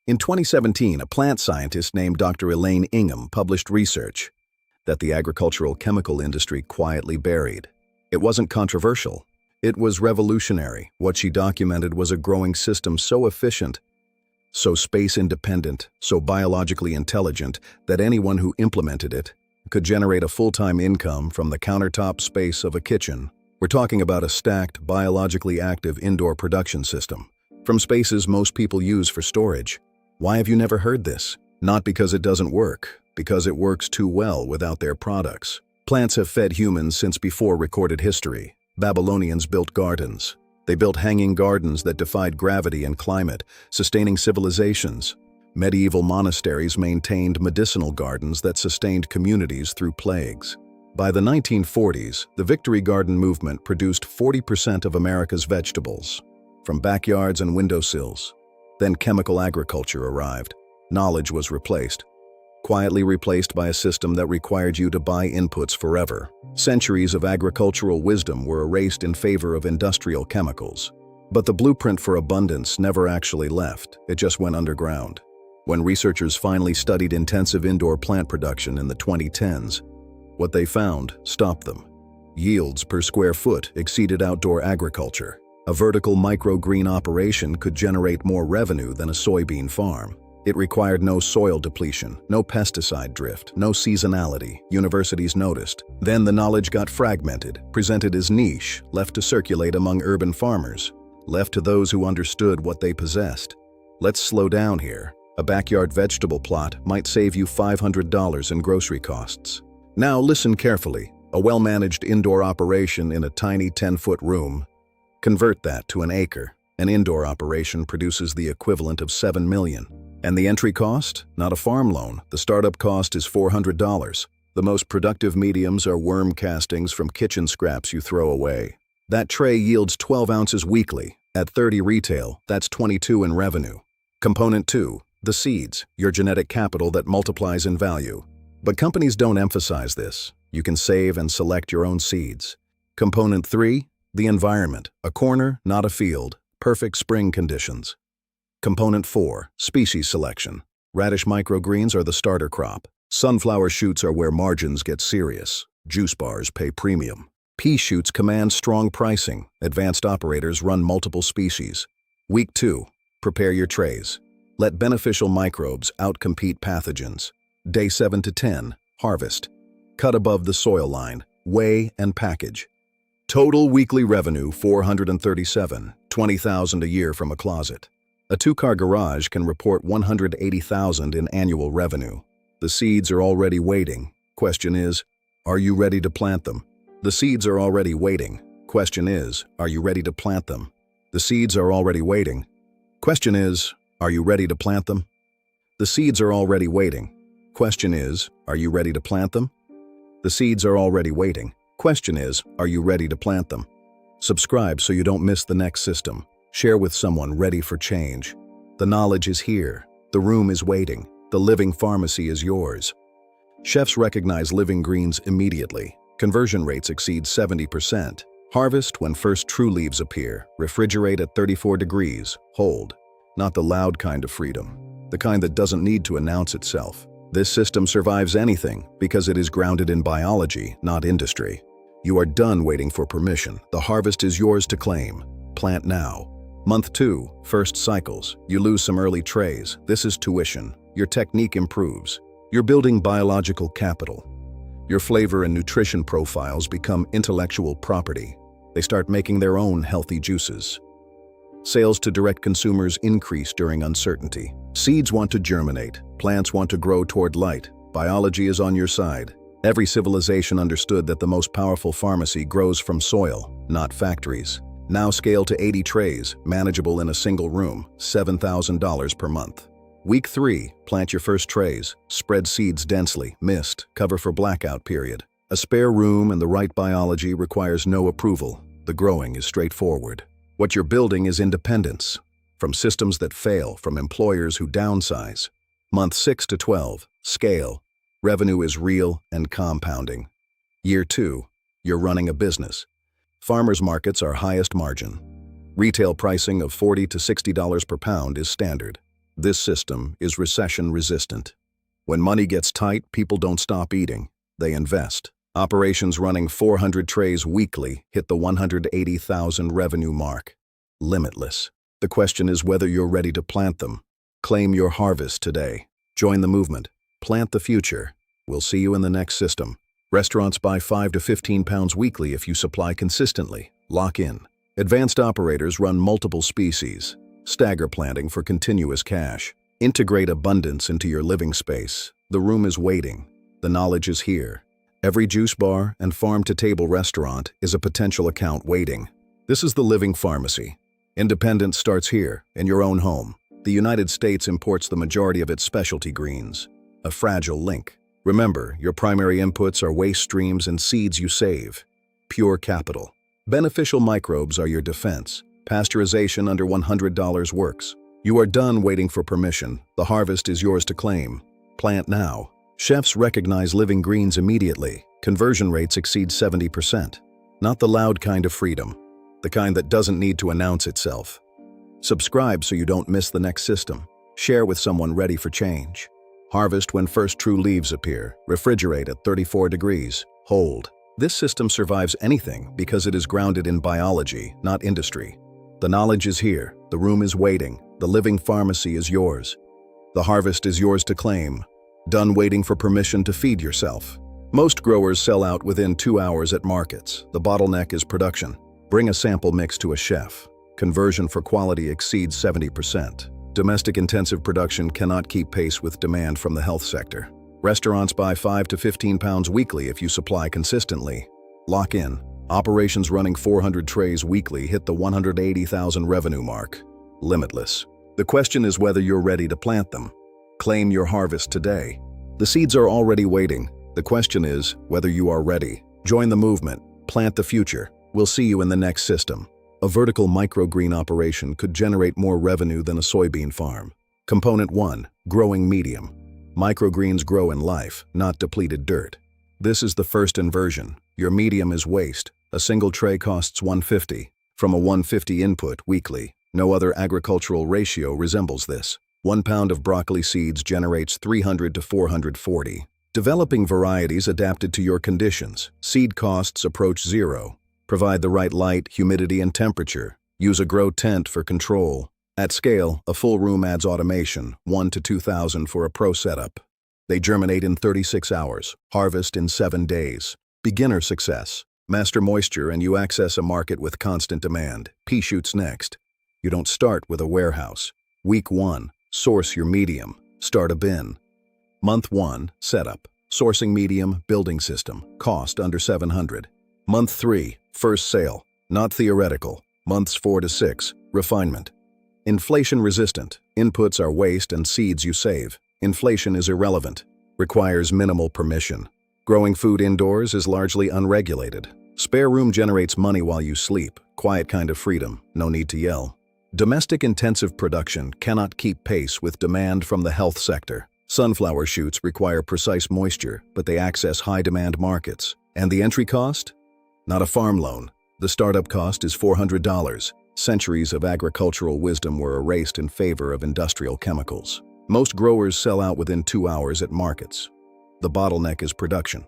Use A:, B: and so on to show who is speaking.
A: In 2017, a plant scientist named Dr. Elaine Ingham published research that the agricultural chemical industry quietly buried. It wasn't controversial. It was revolutionary. What she documented was a growing system so efficient, so space-independent, so biologically intelligent that anyone who implemented it could generate a full-time income from the countertop space of a kitchen. We're talking about a stacked, biologically active indoor production system, from spaces most people use for storage. Why have you never heard this? Not because it doesn't work, because it works too well without their products. Plants have fed humans since before recorded history. Babylonians built gardens. They built hanging gardens that defied gravity and climate, sustaining civilizations. Medieval monasteries maintained medicinal gardens that sustained communities through plagues. By the 1940s, the Victory Garden movement produced 40% of America's vegetables, from backyards and windowsills. Then chemical agriculture arrived. Knowledge was quietly replaced by a system that required you to buy inputs forever. Centuries of agricultural wisdom were erased in favor of industrial chemicals. But the blueprint for abundance never actually left. It just went underground. When researchers finally studied intensive indoor plant production in the 2010s, what they found stopped them. Yields per square foot exceeded outdoor agriculture. A vertical microgreen operation could generate more revenue than a soybean farm. It required no soil depletion, no pesticide drift, no seasonality, universities noticed. Then the knowledge got fragmented, presented as niche, left to circulate among urban farmers, left to those who understood what they possessed. Let's slow down here. A backyard vegetable plot might save you $500 in grocery costs. Now listen carefully. A well-managed indoor operation in a tiny 10-foot room. Convert that to an acre. An indoor operation produces the equivalent of $7 million. And the entry cost? Not a farm loan. The startup cost is $400. The most productive mediums are worm castings from kitchen scraps you throw away. That tray yields 12 ounces weekly. At 30 retail, that's 22 in revenue. Component 2, the seeds, your genetic capital that multiplies in value. But companies don't emphasize this. You can save and select your own seeds. Component 3, the environment, a corner, not a field, perfect spring conditions. Component 4, species selection. Radish microgreens are the starter crop. Sunflower shoots are where margins get serious. Juice bars pay premium. Pea shoots command strong pricing. Advanced operators run multiple species. Week 2, prepare your trays. Let beneficial microbes outcompete pathogens. Day 7 to 10, harvest. Cut above the soil line, weigh and package. Total weekly revenue $437, $20,000 a year from a closet. A 2-car garage can report $180,000 in annual revenue. The seeds are already waiting. Question is, are you ready to plant them? The seeds are already waiting. Question is, are you ready to plant them? The seeds are already waiting. Question is, are you ready to plant them? The seeds are already waiting. Question is, are you ready to plant them? The seeds are already waiting. Question is, are you ready to plant them? Subscribe so you don't miss the next system. Share with someone ready for change. The knowledge is here. The room is waiting. The living pharmacy is yours. Chefs recognize living greens immediately. Conversion rates exceed 70%. Harvest when first true leaves appear. Refrigerate at 34 degrees. Hold. Not the loud kind of freedom. The kind that doesn't need to announce itself. This system survives anything because it is grounded in biology, not industry. You are done waiting for permission. The harvest is yours to claim. Plant now. Month 2, first cycles. You lose some early trays. This is tuition. Your technique improves. You're building biological capital. Your flavor and nutrition profiles become intellectual property. They start making their own healthy juices. Sales to direct consumers increase during uncertainty. Seeds want to germinate. Plants want to grow toward light. Biology is on your side. Every civilization understood that the most powerful pharmacy grows from soil, not factories. Now scale to 80 trays, manageable in a single room, $7,000 per month. Week 3, plant your first trays. Spread seeds densely, mist, cover for blackout period. A spare room and the right biology requires no approval. The growing is straightforward. What you're building is independence. From systems that fail, from employers who downsize. Month 6 to 12, scale. Revenue is real and compounding. Year 2, you're running a business. Farmers markets are highest margin. Retail pricing of $40 to $60 per pound is standard. This system is recession-resistant. When money gets tight, people don't stop eating. They invest. Operations running 400 trays weekly hit the 180,000 revenue mark. Limitless. The question is whether you're ready to plant them. Claim your harvest today. Join the movement. Plant the future. We'll see you in the next system. Restaurants buy 5 to 15 pounds weekly if you supply consistently. Lock in. Advanced operators run multiple species. Stagger planting for continuous cash. Integrate abundance into your living space. The room is waiting. The knowledge is here. Every juice bar and farm-to-table restaurant is a potential account waiting. This is the living pharmacy. Independence starts here, in your own home. The United States imports the majority of its specialty greens. A fragile link. Remember, your primary inputs are waste streams and seeds you save. Pure capital. Beneficial microbes are your defense. Pasteurization under $100 works. You are done waiting for permission. The harvest is yours to claim. Plant now. Chefs recognize living greens immediately. Conversion rates exceed 70%. Not the loud kind of freedom. The kind that doesn't need to announce itself. Subscribe so you don't miss the next system. Share with someone ready for change. Harvest when first true leaves appear. Refrigerate at 34 degrees. Hold. This system survives anything because it is grounded in biology, not industry. The knowledge is here. The room is waiting. The living pharmacy is yours. The harvest is yours to claim. Done waiting for permission to feed yourself. Most growers sell out within 2 hours at markets. The bottleneck is production. Bring a sample mix to a chef. Conversion for quality exceeds 70%. Domestic intensive production cannot keep pace with demand from the health sector. Restaurants buy 5 to 15 pounds weekly if you supply consistently. Lock in. Operations running 400 trays weekly hit the 180,000 revenue mark. Limitless. The question is whether you're ready to plant them. Claim your harvest today. The seeds are already waiting. The question is whether you are ready. Join the movement. Plant the future. We'll see you in the next system. A vertical microgreen operation could generate more revenue than a soybean farm. Component 1. Growing medium. Microgreens grow in life, not depleted dirt. This is the first inversion. Your medium is waste. A single tray costs $150. From a $150 input weekly, no other agricultural ratio resembles this. 1 pound of broccoli seeds generates 300 to 440. Developing varieties adapted to your conditions. Seed costs approach zero. Provide the right light, humidity, and temperature. Use a grow tent for control. At scale, a full room adds automation, 1 to 2,000 for a pro setup. They germinate in 36 hours, harvest in 7 days. Beginner success. Master moisture and you access a market with constant demand. Pea shoots next. You don't start with a warehouse. Week 1. Source your medium. Start a bin. Month 1. Setup. Sourcing medium, building system. Cost under $700. Month 3. First sale. Not theoretical. Months 4 to 6. Refinement. Inflation resistant. Inputs are waste and seeds you save. Inflation is irrelevant. Requires minimal permission. Growing food indoors is largely unregulated. Spare room generates money while you sleep. Quiet kind of freedom. No need to yell. Domestic intensive production cannot keep pace with demand from the health sector. Sunflower shoots require precise moisture, but they access high-demand markets. And the entry cost? Not a farm loan. The startup cost is $400. Centuries of agricultural wisdom were erased in favor of industrial chemicals. Most growers sell out within 2 hours at markets. The bottleneck is production.